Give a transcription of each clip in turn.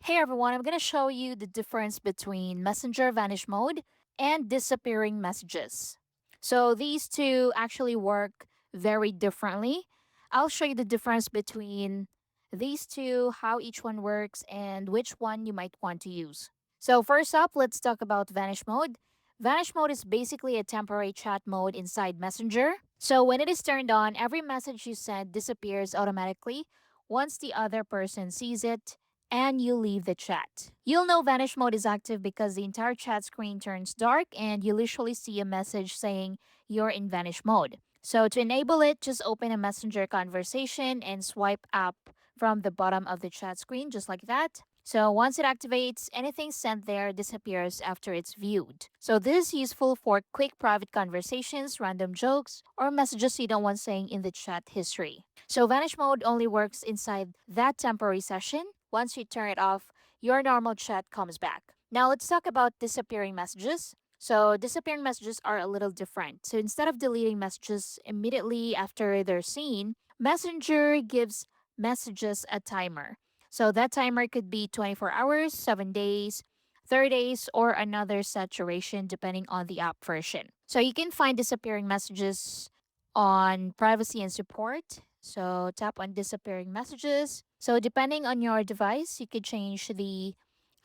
Hey everyone, I'm going to show you the difference between Messenger Vanish Mode and disappearing messages. So these two actually work very differently. I'll show you the difference between these two, how each one works, and which one you might want to use. So first up, let's talk about Vanish Mode. Vanish Mode is basically a temporary chat mode inside Messenger. So when it is turned on, every message you send disappears automatically once the other person sees it and you leave the chat. You'll know Vanish Mode is active because the entire chat screen turns dark and you'll usually see a message saying you're in Vanish Mode. So to enable it, just open a Messenger conversation and swipe up from the bottom of the chat screen just like that. So once it activates, anything sent there disappears after it's viewed. So this is useful for quick private conversations, random jokes, or messages you don't want saying in the chat history. So Vanish Mode only works inside that temporary session. Once you turn it off, your normal chat comes back. Now let's talk about disappearing messages. So disappearing messages are a little different. So instead of deleting messages immediately after they're seen, Messenger gives messages a timer. So that timer could be 24 hours, 7 days, 30 days, or another saturation depending on the app version. So you can find disappearing messages on privacy and support. So tap on disappearing messages. So depending on your device, you could change the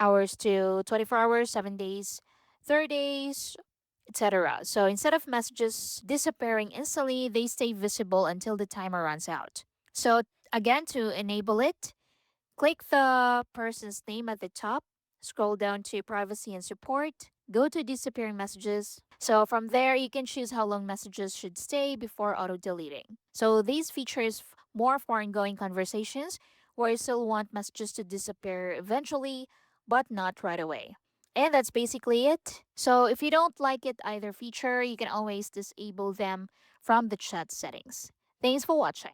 hours to 24 hours, 7 days, 30 days, etc. So instead of messages disappearing instantly, they stay visible until the timer runs out. So again, to enable it, click the person's name at the top, scroll down to privacy and support, go to disappearing messages. So from there, you can choose how long messages should stay before auto deleting. So these features more for ongoing conversations where you still want messages to disappear eventually, but not right away. And that's basically it. So if you don't like it either feature, you can always disable them from the chat settings. Thanks for watching.